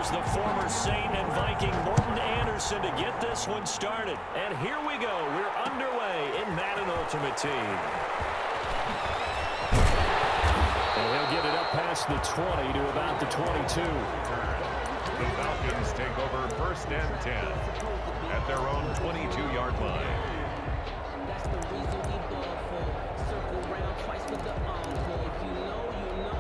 here's the former Saint and Viking Morton Anderson to get this one started. And here we go. We're underway in Madden Ultimate Team. And he'll get it up past the 20 to about the 22. The Falcons take over 1st and 10 at their own 22-yard line. That's the reason we ball for. Circle round twice with the encore. If you know, you know.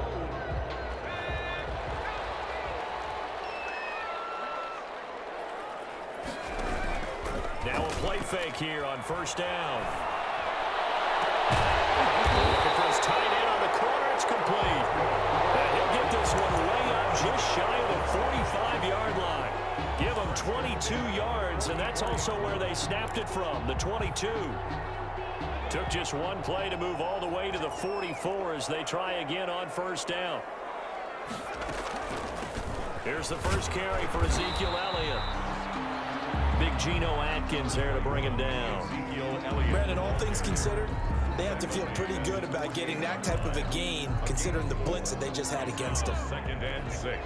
Now a play fake here on 1st down. Looking for his tight end on the corner. It's complete. And he'll get this one way up just shy of the 45-yard line. Give him 22 yards, and that's also where they snapped it from, the 22. Took just one play to move all the way to the 44 as they try again on 1st down. Here's the first carry for Ezekiel Elliot. Big Geno Atkins there to bring him down. Ezekiel Elliot. Brandon, all things considered, they have to feel pretty good about getting that type of a gain, considering the blitz that they just had against them. 2nd and 6.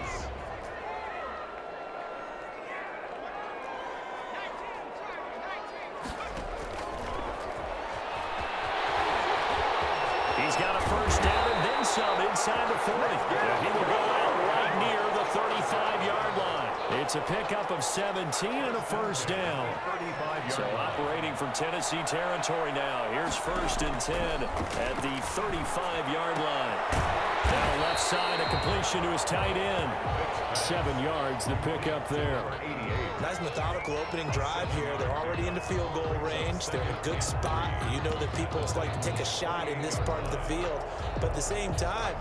He's got a first down and then some inside the 40. And he will go out right near the 35-yard line. It's a pickup of 17 and a first down. So operating from Tennessee territory now. Here's 1st and 10 at the 35-yard line. Down left side, a completion to his tight end. 7 yards, the pickup there. Nice methodical opening drive here. They're already in the field goal range. They're in a good spot. You know that people like to take a shot in this part of the field. But at the same time,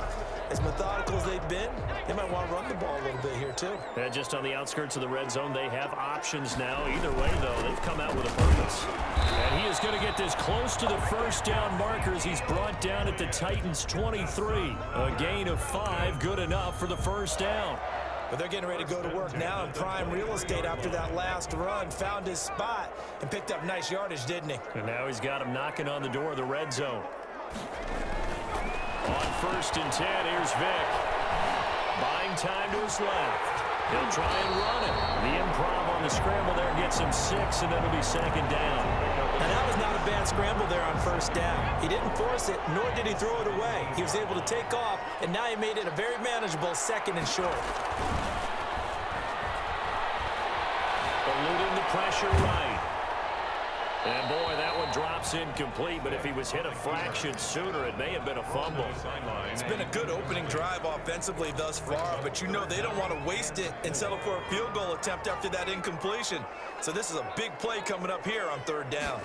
as methodical as they've been, they might want to run the ball a little bit here too. And just on the outskirts of the red zone, they have options now. Either way, though, they've come out with a purpose. And he is going to get this close to the first down markers. He's brought down at the Titans' 23. A gain of 5, good enough for the first down. But they're getting ready to go to work now in prime real estate after that last run. Found his spot and picked up nice yardage, didn't he? And now he's got him knocking on the door of the red zone. On 1st and 10, here's Vick. Buying time to his left. He'll try and run it. The improv on the scramble there gets him 6, and it'll be 2nd down. And that was not a bad scramble there on 1st down. He didn't force it, nor did he throw it away. He was able to take off, and now he made it a very manageable 2nd and short. Eluding the pressure right. And boy, that one drops incomplete, but if he was hit a fraction sooner, it may have been a fumble. It's been a good opening drive offensively thus far, but you know they don't want to waste it and settle for a field goal attempt after that incompletion. So this is a big play coming up here on 3rd down.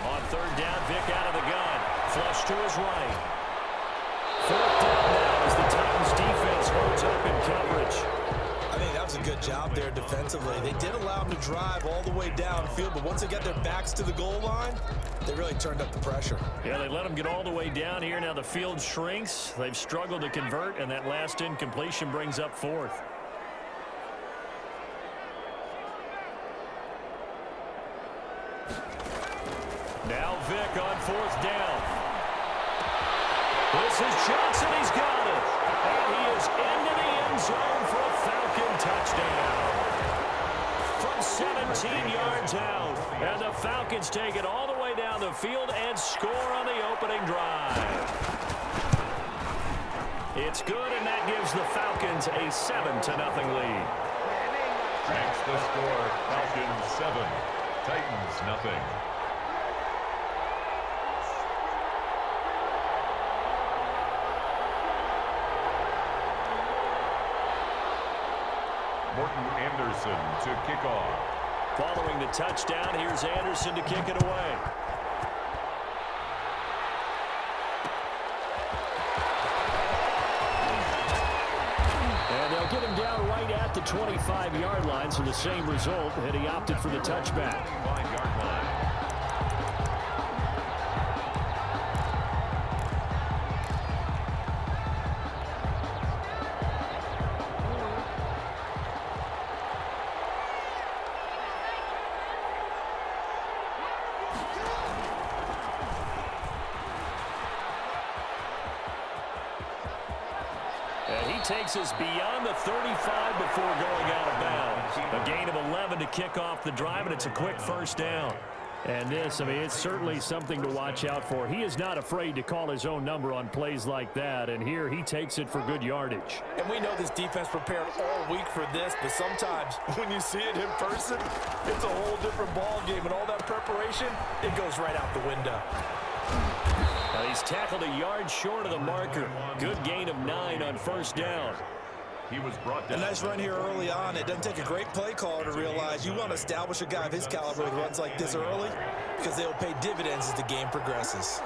On 3rd down, Vick out of the gun. Flush to his right. 4th down now as the Titans defense holds up in coverage. I think that was a good job there defensively. They did allow them to drive all the way downfield, but once they got their backs to the goal line, they really turned up the pressure. Yeah, they let them get all the way down here. Now the field shrinks. They've struggled to convert, and that last incompletion brings up 4th. Now Vick on 4th down. This is Johnson. He's got it. And he is into the end zone for a Falcon touchdown. From 17 yards out. And the Falcons take it all the way down the field and score on the opening drive. It's good, and that gives the Falcons a 7-0 lead. Next the score, Falcons 7, Titans nothing. Morton Anderson to kick off. Following the touchdown, here's Anderson to kick it away. And they'll get him down right at the 25-yard line, so the same result, and he opted for the touchback. 5-yard line. takes us beyond the 35 before going out of bounds. A gain of 11 to kick off the drive, and it's a quick first down. And this, I mean, it's certainly something to watch out for. He is not afraid to call his own number on plays like that, and here he takes it for good yardage. And we know this defense prepared all week for this, but sometimes when you see it in person, it's a whole different ball game, and all that preparation, it goes right out the window. He's tackled a yard short of the marker. Good gain of 9 on first down. He was brought down. A nice run here early on. It doesn't take a great play caller to realize you want to establish a guy of his caliber who runs like this early because they'll pay dividends as the game progresses.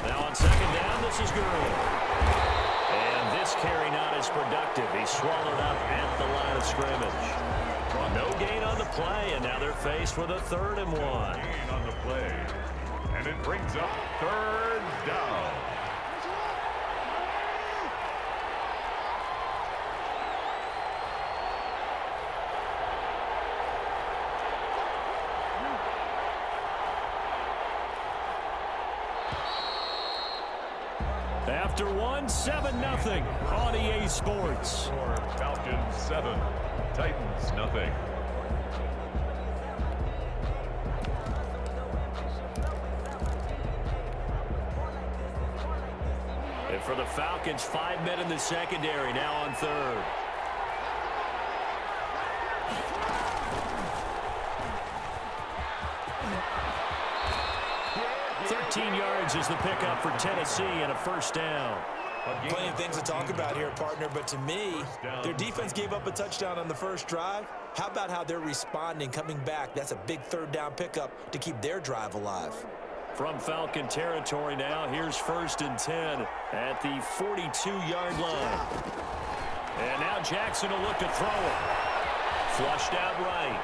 Now on second down, this is good. And this carry not as productive. He's swallowed up at the line of scrimmage. No gain on the play, and now they're faced with a 3rd and 1. Gain on the play. And it brings up 3rd down. After 7-0 on EA Sports. Falcons 7, Titans nothing. And for the Falcons, 5 men in the secondary, now on 3rd. Yards is the pickup for Tennessee and a first down. Plenty of things to talk about here, partner, but to me, their defense gave up a touchdown on the first drive. How about how they're responding, coming back? That's a big 3rd down pickup to keep their drive alive. From Falcon territory now, here's 1st and 10 at the 42-yard line. And now Jackson will look to throw it. Flushed out right.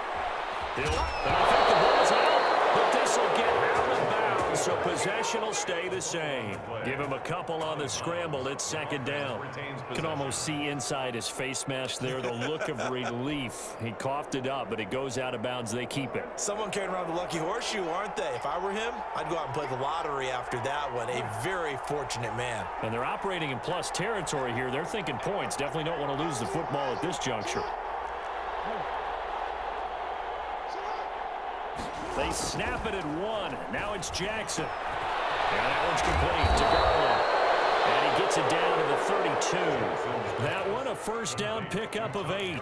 And I think the ball's out, but this will get out of bounds, so possession will stay the same. Give him a couple on the scramble. It's 2nd down. You can almost see inside his face mask there the look of relief. He coughed it up, but it goes out of bounds. They keep it. Someone carrying around the lucky horseshoe, aren't they? If I were him, I'd go out and play the lottery after that one. A very fortunate man. And they're operating in plus territory here. They're thinking points. Definitely don't want to lose the football at this juncture. They snap it at 1. Now it's Jackson. And that one's complete to Garland. And he gets it down to the 32. That one a first down pickup of 8.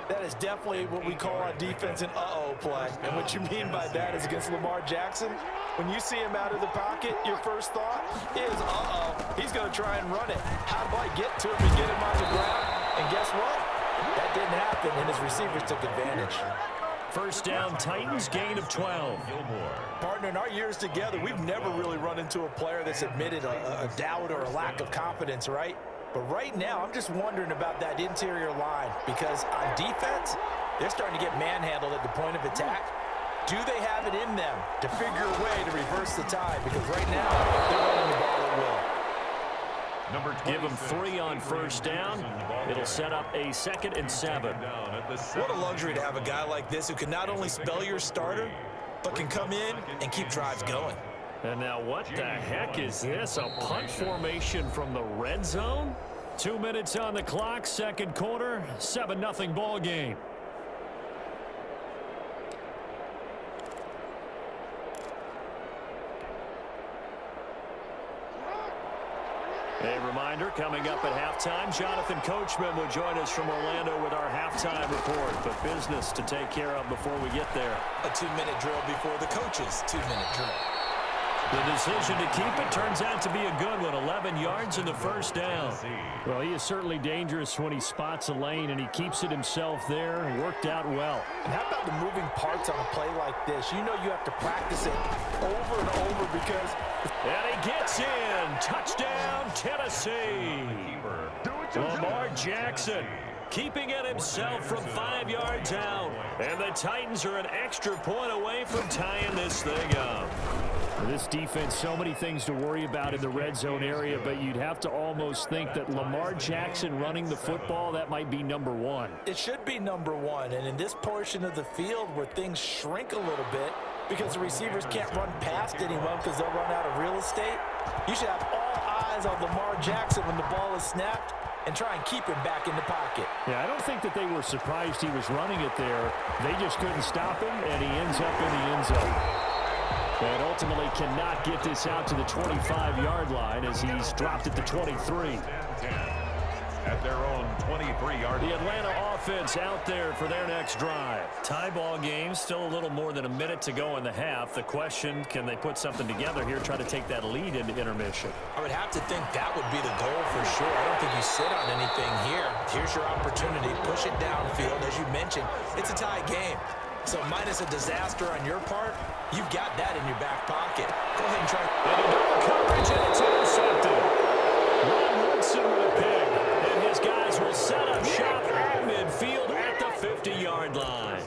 That is definitely what we call on defense an uh-oh play. And what you mean by that is against Lamar Jackson, when you see him out of the pocket, your first thought is, uh-oh, he's going to try and run it. How do I get to him and get him on the ground? And guess what? That didn't happen, and his receivers took advantage. First down, Titans, gain of 12. Partner, in our years together, we've never really run into a player that's admitted a doubt or a lack of confidence, right? But right now, I'm just wondering about that interior line because on defense, they're starting to get manhandled at the point of attack. Do they have it in them to figure a way to reverse the tide? Because right now, they're running the ball at will. Give them 3 on first down. It'll set up a 2nd and 7. What a luxury to have a guy like this who can not only spell your starter, but can come in and keep drives going. And now what the heck is this? A punt formation from the red zone? 2 minutes on the clock, 2nd quarter, 7-0 ball game. A reminder, coming up at halftime, Jonathan Coachman will join us from Orlando with our halftime report. But business to take care of before we get there. A 2-minute drill before the coach's 2-minute drill. The decision to keep it turns out to be a good one. 11 yards in the first down. Well, he is certainly dangerous when he spots a lane, and he keeps it himself there. Worked out well. And how about the moving parts on a play like this? You know you have to practice it over and over because... And he gets in. Touchdown, Tennessee. Lamar Jackson keeping it himself from 5 yards out. And the Titans are an extra point away from tying this thing up. This defense, so many things to worry about in the red zone area, but you'd have to almost think that Lamar Jackson running the football, that might be number 1. It should be number 1, and in this portion of the field where things shrink a little bit because the receivers can't run past anyone because they'll run out of real estate, you should have all eyes eyes on Lamar Jackson when the ball is snapped and try and keep him back in the pocket. Yeah, I don't think that they were surprised he was running it there. They just couldn't stop him, and he ends up in the end zone. And ultimately cannot get this out to the 25-yard line as he's dropped at the 23. At their own 23-yard. The Atlanta offense out there for their next drive. Tie ball game, still a little more than a minute to go in the half. The question, can they put something together here, try to take that lead into intermission? I would have to think that would be the goal for sure. I don't think you sit on anything here. Here's your opportunity. Push it downfield. As you mentioned, it's a tie game. So minus a disaster on your part, you've got that in your back pocket. Go ahead and try. And a coverage, and it's intercepted. Woodson with a pick. And his guys will set up shop at midfield at the 50-yard line.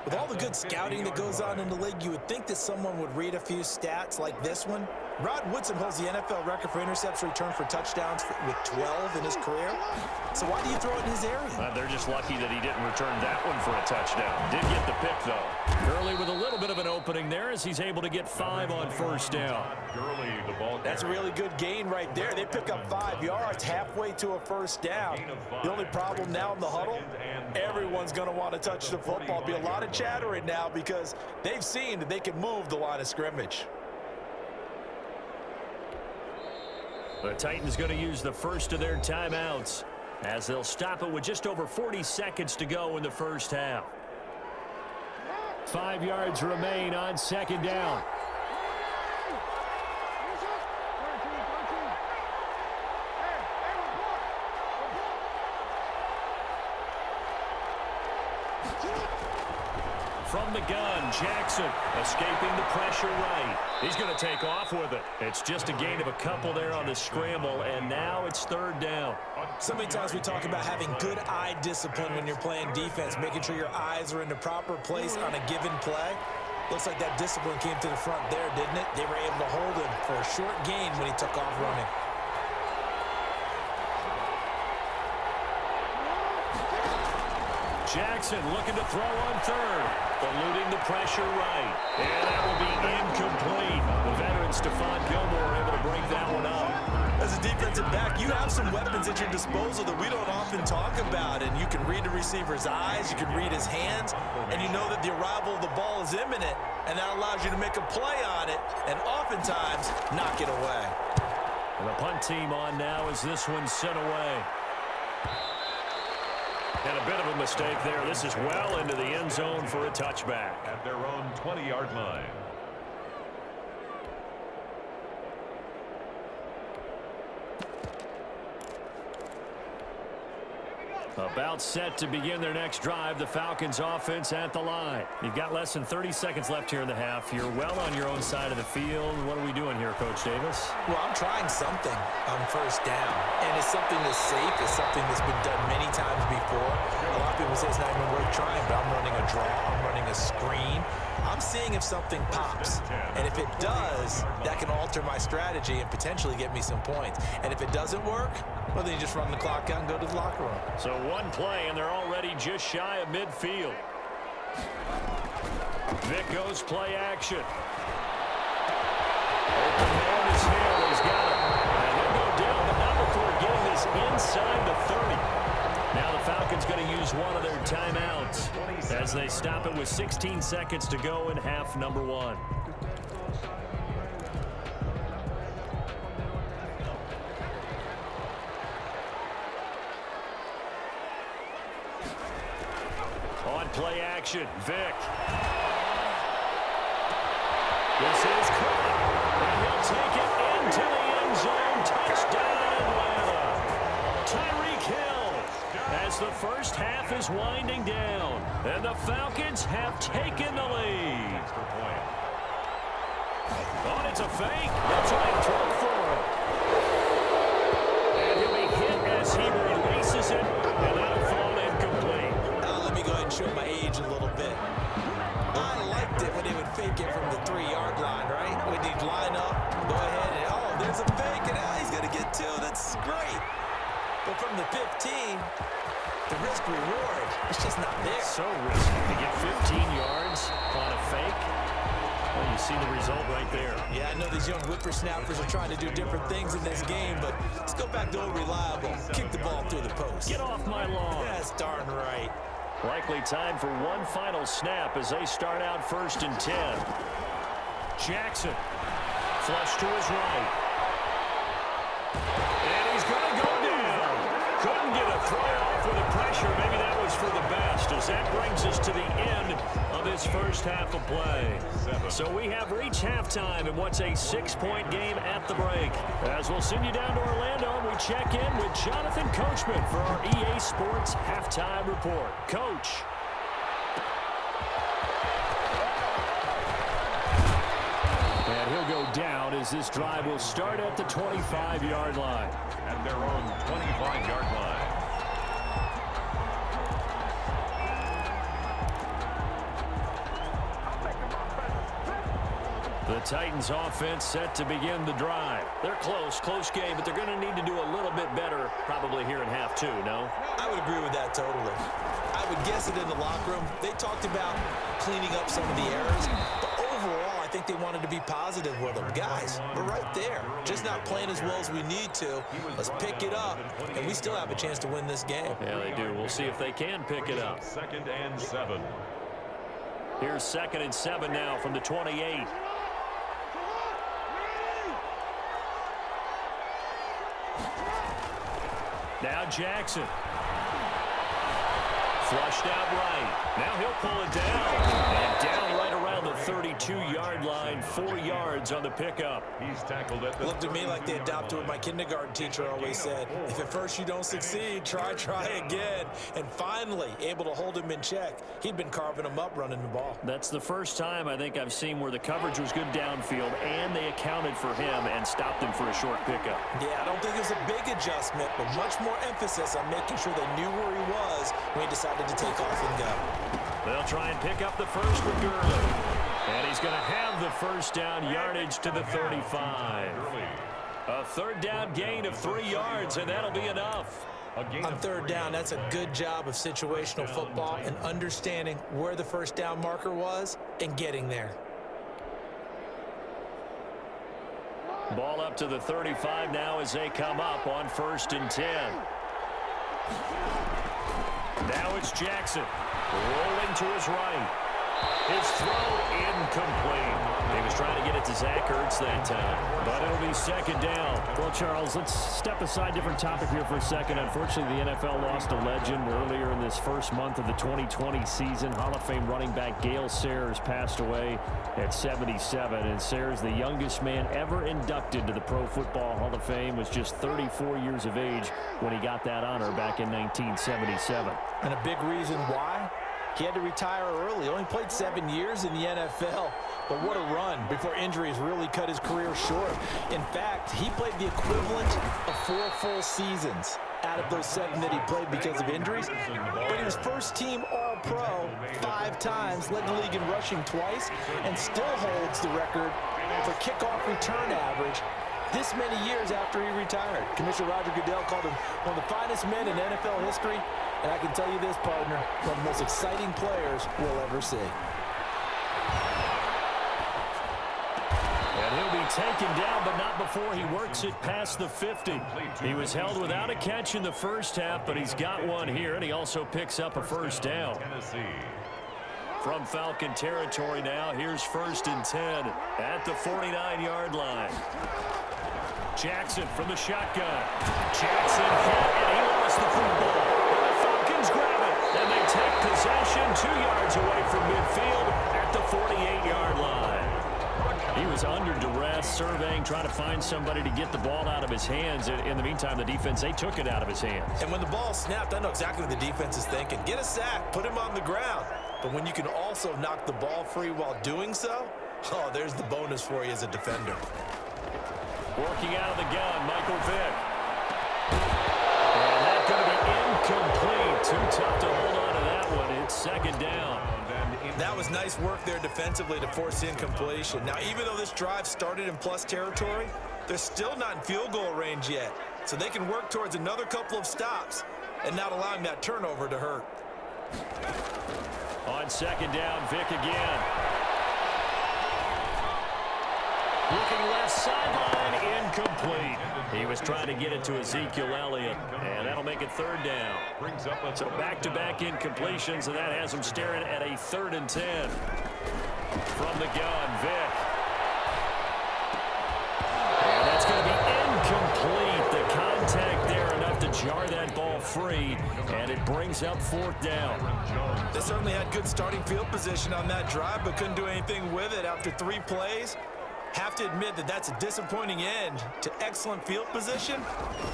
With all the good scouting that goes on in the league, you would think that someone would read a few stats like this one. Rod Woodson holds the NFL record for intercepts returned for touchdowns with 12 in his career. So why do you throw it in his area? They're just lucky that he didn't return that one for a touchdown. Did get the pick, though. Gurley with a little bit of an opening there as he's able to get 5 on first down. Gurley, the ball. That's a really good gain right there. They pick up 5 yards halfway to a first down. The only problem now in the huddle, everyone's going to want to touch the football. Be a lot of chattering now because they've seen that they can move the line of scrimmage. The Titans going to use the first of their timeouts as they'll stop it with just over 40 seconds to go in the first half. 5 yards remain on second down. From the gun, Jackson escaping the pressure right. He's going to take off with it. It's just a gain of a couple there on the scramble, and now it's third down. So many times we talk about having good eye discipline when you're playing defense, making sure your eyes are in the proper place on a given play. Looks like that discipline came to the front there, didn't it? They were able to hold him for a short gain when he took off running. Jackson looking to throw on third, eluding the pressure right. And that will be incomplete. The veteran Stephon Gilmore able to break that one up. As a defensive back, you have some weapons at your disposal that we don't often talk about. And you can read the receiver's eyes, you can read his hands, and you know that the arrival of the ball is imminent. And that allows you to make a play on it and oftentimes knock it away. And the punt team on now as this one's sent away. And a bit of a mistake there. This is well into the end zone for a touchback. At their own 20-yard line. About set to begin their next drive. The Falcons offense at the line. You've got less than 30 seconds left here in the half. You're well on your own side of the field. What are we doing here, Coach Davis? Well, I'm trying something on first down. And it's something that's safe. It's something that's been done many times before. A lot of people say it's not even worth trying, but I'm running a draw. I'm running a screen. I'm seeing if something pops. And if it does, that can alter my strategy and potentially get me some points. And if it doesn't work, well, then you just run the clock out and go to the locker room. So one play, and they're already just shy of midfield. Vick goes play action. Open man is here. He's got it. And he'll go down, but not before getting this inside the 30. Now the Falcons going to use one of their timeouts as they stop it with 16 seconds to go in half number 1. On play action, Vick. This is caught, and he'll take it into the end zone. Touchdown, Atlanta. Tyreek Hill, as the first half is winding down, and the Falcons have taken the lead. Oh, it's a fake. They'll try and throw for it. And he'll be hit as he releases it, and that'll fall incomplete. Let me go ahead and show my age a little bit. I liked it when they would fake it from the 3-yard line, right? When he'd line up, go ahead, and oh, there's a fake, and now he's going to get 2. That's great. But from the 15, the risk-reward, it's just not there. So risky to get 15 yards on a fake. Well, You see the result right there. Yeah, I know these young whippersnappers are trying to do different things in this game, but let's go back to old reliable. Kick the ball through the post. Get off my lawn. That's darn right. Likely time for one final snap as they start out 1st and 10. Jackson. Flush to his right. And he's going to go down. Couldn't get a throw off with the pressure. Maybe that was for the best, as that brings us to the end of this first half of play. So we have reached halftime in what's a 6-point game at the break. As we'll send you down to Orlando, and we check in with Jonathan Coachman for our EA Sports Halftime Report. Coach. And he'll go down as this drive will start at the 25-yard line. At their own 25-yard line. The Titans offense set to begin the drive. They're close game, but they're going to need to do a little bit better probably here in half two, no? I would agree with that totally. I would guess it in the locker room. They talked about cleaning up some of the errors, but overall, I think they wanted to be positive with them. Guys, we're right there. Just not playing as well as we need to. Let's pick it up, and we still have a chance to win this game. Yeah, they do. We'll see if they can pick it up. 2nd and 7. Here's 2nd and 7 now from the 28. Now Jackson. Flushed out right. Now he'll pull it down. And down right around the 32-yard line. 4 yards on the pickup. He's tackled it. Looked at me like they adopted what my kindergarten teacher always said. If at first you don't succeed, try again. And finally, able to hold him in check. He'd been carving him up running the ball. That's the first time I think I've seen where the coverage was good downfield and they accounted for him and stopped him for a short pickup. Yeah, I don't think it was a big adjustment, but much more emphasis on making sure they knew where he was when he decided to take off and go. They'll try and pick up the first with Gurley. And he's going to have the first down yardage to the 35. A 3rd down gain of 3 yards, and that'll be enough. On 3rd down, that's a good job of situational football and understanding where the first down marker was and getting there. Ball up to the 35 now as they come up on 1st and 10. Now it's Jackson. Rolling to his right. His throw incomplete. He was trying to get it to Zach Ertz that time, but it'll be 2nd down. Well, Charles, let's step aside, different topic here for a second. Unfortunately, the NFL lost a legend earlier in this first month of the 2020 season. Hall of Fame running back Gale Sayers passed away at 77, and Sayers, the youngest man ever inducted to the Pro Football Hall of Fame, was just 34 years of age when he got that honor back in 1977. And a big reason why? He had to retire early. Only played 7 years in the NFL. But what a run before injuries really cut his career short. In fact, he played the equivalent of 4 full seasons out of those 7 that he played because of injuries. But he was first-team All-Pro 5 times, led the league in rushing twice, and still holds the record for kickoff return average this many years after he retired. Commissioner Roger Goodell called him one of the finest men in NFL history. And I can tell you this, partner, one of the most exciting players we'll ever see. And he'll be taken down, but not before he works it past the 50. He was held without a catch in the first half, but he's got one here, and he also picks up a first down. From Falcon territory now, here's 1st and 10 at the 49-yard line. Jackson from the shotgun. Jackson hit, and he lost the football. Falcons grab it, and they take possession 2 yards away from midfield at the 48-yard line. He was under duress, surveying, trying to find somebody to get the ball out of his hands. In the meantime, the defense, they took it out of his hands. And when the ball snapped, I know exactly what the defense is thinking. Get a sack, put him on the ground. But when you can also knock the ball free while doing so, oh, there's the bonus for you as a defender. Working out of the gun, Michael Vick. And that's going to be incomplete. Too tough to hold on to that one. It's 2nd down. That was nice work there defensively to force incompletion. Now, even though this drive started in plus territory, they're still not in field goal range yet. So they can work towards another couple of stops and not allowing that turnover to hurt. On 2nd down, Vick again. Looking left sideline, incomplete. He was trying to get it to Ezekiel Elliot, and that'll make it 3rd down. So back-to-back incompletions, and that has him staring at a 3rd and 10. From the gun, Vick. And that's going to be incomplete. The contact there enough to jar that ball free, and it brings up 4th down. They certainly had good starting field position on that drive, but couldn't do anything with it after 3 plays. Have to admit that that's a disappointing end to excellent field position.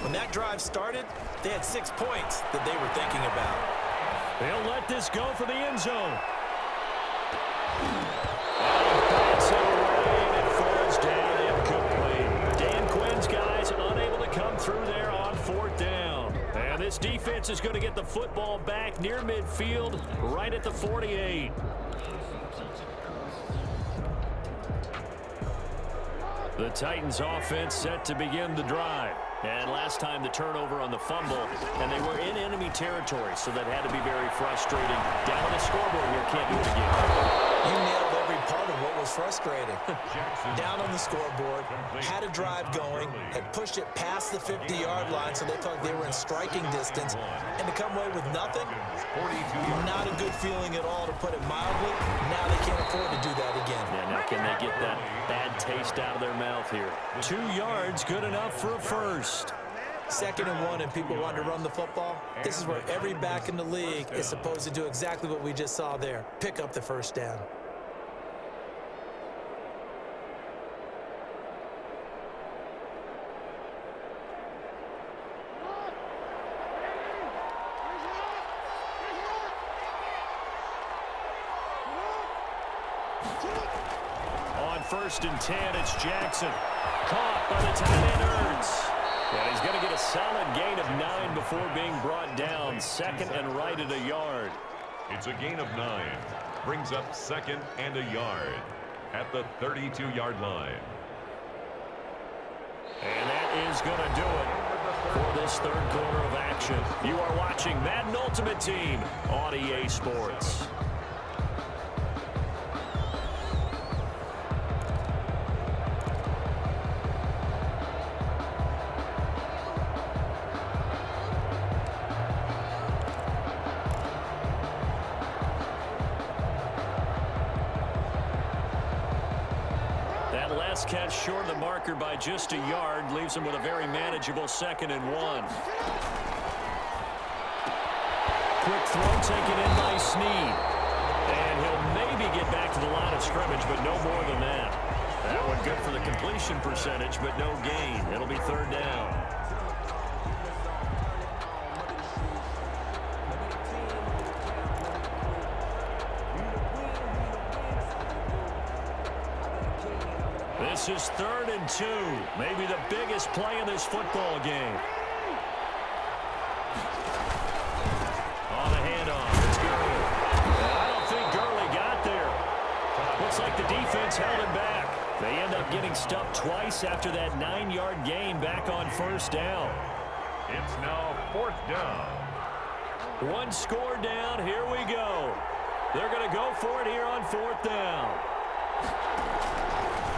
When that drive started, they had 6 points that they were thinking about. They'll let this go for the end zone. And he bats it away, and it falls down incomplete. Dan Quinn's guys unable to come through there on 4th down. And this defense is going to get the football back near midfield, right at the 48. The Titans offense set to begin the drive. And last time the turnover on the fumble, and they were in enemy territory, so that had to be very frustrating. Down on the scoreboard here, can't do it again. You nailed every part of what was frustrating. Down on the scoreboard, had a drive going, had pushed it past the 50-yard line, so they felt like they were in striking distance, and to come away with nothing, not a good feeling at all, to put it mildly. Now they can't afford to do that again. Yeah, now can they get that bad taste out of their mouth here? 2 yards, good enough for a first. 2nd and 1, and people want to run the football. This is where every back in the league is supposed to do exactly what we just saw there. Pick up the 1st down. On 1st and 10, it's Jackson. Caught by the tight end Ertz. And he's going to get a solid gain of 9 before being brought down. 2nd and right at a yard. It's a gain of 9. Brings up 2nd and a yard at the 32-yard line. And that is going to do it for this 3rd quarter of action. You are watching Madden Ultimate Team on EA Sports. Catch short of the marker by just a yard, leaves him with a very manageable 2nd and 1. Quick throw taken in by Snead. And he'll maybe get back to the line of scrimmage, but no more than that. That one good for the completion percentage, but no gain. It'll be 3rd down. This is 3rd and 2. Maybe the biggest play in this football game. On the handoff, it's Gurley. I don't think Gurley got there. Looks like the defense held him back. They end up getting stuffed twice after that 9-yard gain back on 1st down. It's now 4th down. 1 score down. Here we go. They're going to go for it here on 4th down.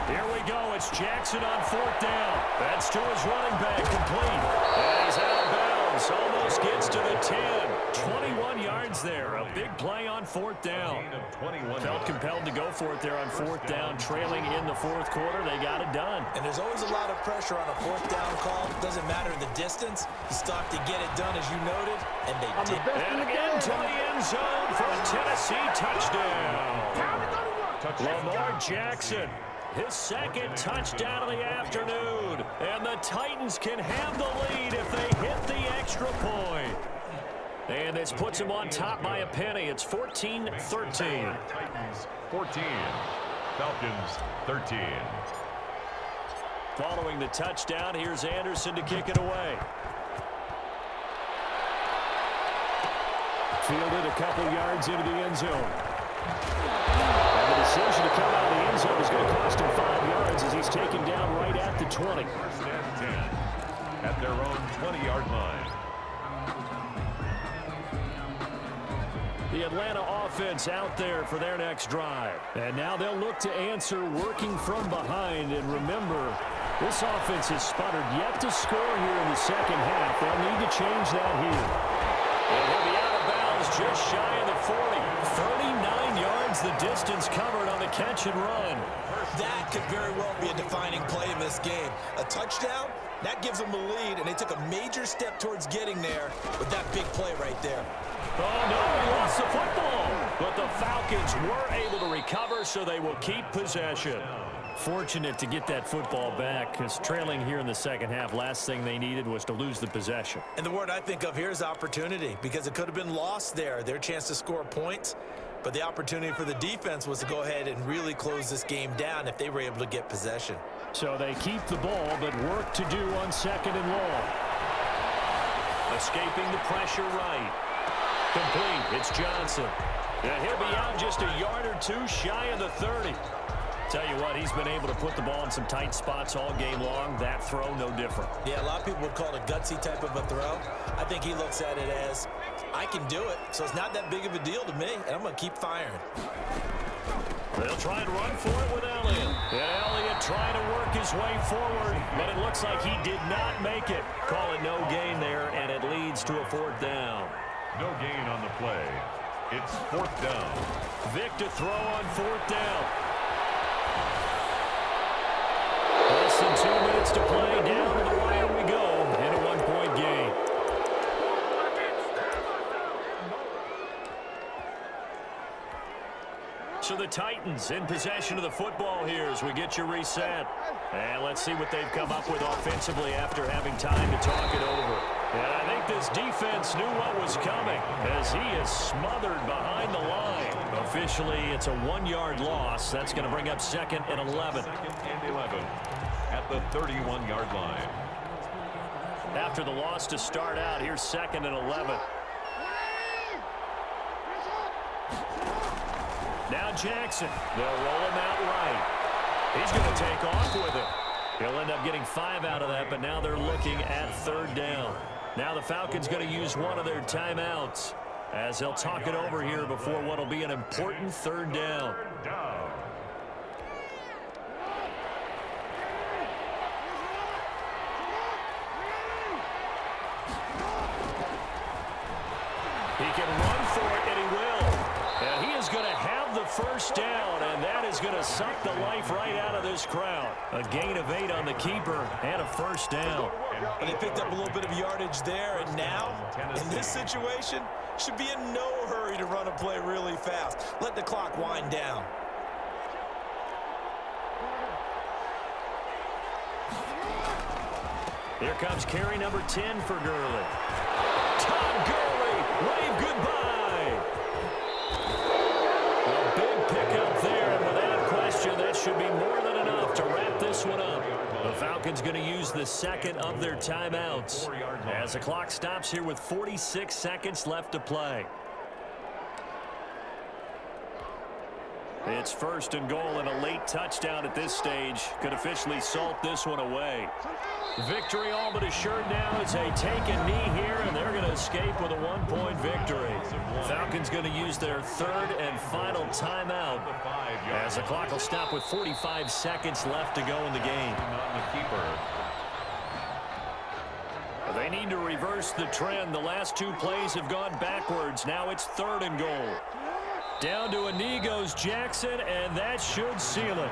Here we go. It's Jackson on 4th down. That's to his running back, complete. And he's out of bounds. Almost gets to the 10. 21 yards there. A big play on 4th down. Felt compelled to go for it there on 4th down. Trailing in the 4th quarter. They got it done. And there's always a lot of pressure on a 4th down call. Doesn't matter the distance. You stop to get it done, as you noted, and they did. And again to the end zone for a Tennessee touchdown. Lamar Jackson. His 2nd touchdown of the afternoon. And the Titans can have the lead if they hit the extra point. And this puts them on top by a penny. It's 14-13. Titans 14. Falcons 13. Following the touchdown, here's Anderson to kick it away. Fielded a couple yards into the end zone. And the decision to come out of the end zone is going to cost him 5 yards as he's taken down right at the 20. 1st and 10 at their own 20-yard line. The Atlanta offense out there for their next drive. And now they'll look to answer working from behind. And remember, this offense has sputtered yet to score here in the second half. They'll need to change that here. And he'll be out of bounds just shy of the 40. 39 yards the distance covered on the catch and run. That could very well be a defining play in this game. A touchdown, that gives them a lead, and they took a major step towards getting there with that big play right there. Oh, no, he lost the football. But the Falcons were able to recover, so they will keep possession. Fortunate to get that football back, because trailing here in the second half, last thing they needed was to lose the possession. And the word I think of here is opportunity, because it could have been lost there, their chance to score points. But the opportunity for the defense was to go ahead and really close this game down if they were able to get possession. So they keep the ball, but work to do on second and long. Escaping the pressure right. Complete. It's Johnson. And he'll be out just a yard or two shy of the 30. Tell you what, he's been able to put the ball in some tight spots all game long. That throw, no different. Yeah, a lot of people would call it a gutsy type of a throw. I think he looks at it as, I can do it, so it's not that big of a deal to me, and I'm going to keep firing. They'll try and run for it with Elliot. And Elliot trying to work his way forward, but it looks like he did not make it. Call it no gain there, and it leads to a fourth down. No gain on the play. It's fourth down. Vick to throw on fourth down. Less than 2 minutes to play. Down to the wire we go in a one-point game. So the Titans in possession of the football here as we get you reset. And let's see what they've come up with offensively after having time to talk it over. And I think this defense knew what was coming as he is smothered behind the line. Officially, it's a 1-yard loss. That's going to bring up second and 11. Second and 11 at the 31-yard line. After the loss to start out, here's second and 11. Now Jackson. They'll roll him out right. He's going to take off with it. He'll end up getting 5 out of that, but now they're looking at third down. Now the Falcons going to use one of their timeouts as they'll talk it over here before what will be an important third down. He can run for it, and he will. And he is going to have the first down, and that is going to suck the life right out of this crowd. A gain of 8 on the keeper and a first down. And they picked up a little bit of yardage there, and now, in this situation, should be in no hurry to run a play really fast. Let the clock wind down. Here comes carry number 10 for Gurley. Todd Gurley, wave goodbye. A big pickup there, and without question, that should be more than enough to wrap this one up. The Falcons going to use the second of their timeouts as the clock stops here with 46 seconds left to play. It's first and goal, and a late touchdown at this stage could officially salt this one away. Victory all but assured now as they take a knee here, and they're going to escape with a one-point victory. Falcons going to use their third and final timeout as the clock will stop with 45 seconds left to go in the game. They need to reverse the trend. The last 2 plays have gone backwards. Now it's third and goal. Down to a knee goes Jackson, and that should seal it.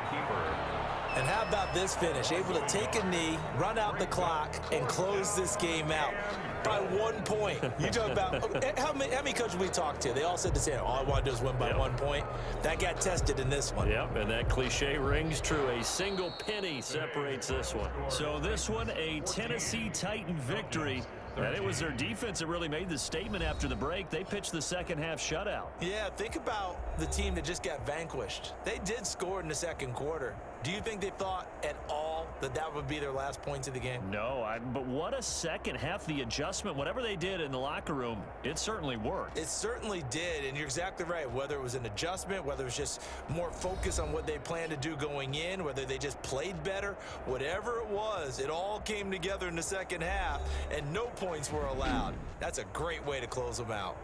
And how about this finish? Able to take a knee, run out the clock, and close this game out by 1 point. You talk about how many coaches we talked to? They all said the same. All I want to do is win by 1 point. That got tested in this one. Yep, and that cliche rings true. A single penny separates this one. So this one, a Tennessee Titan victory. And it was their defense that really made the statement after the break. They pitched the second half shutout. Yeah, think about the team that just got vanquished. They did score in the second quarter. Do you think they thought at all that that would be their last points of the game? No, but what a second half. The adjustment, whatever they did in the locker room, it certainly worked. It certainly did, and you're exactly right. Whether it was an adjustment, whether it was just more focus on what they planned to do going in, whether they just played better, whatever it was, it all came together in the second half, and no points were allowed. That's a great way to close them out.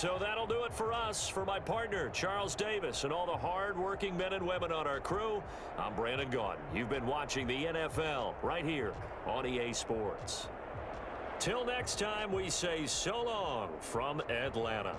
So that'll do it for us. For my partner, Charles Davis, and all the hard-working men and women on our crew, I'm Brandon Gaudin. You've been watching the NFL right here on EA Sports. Till next time, we say so long from Atlanta.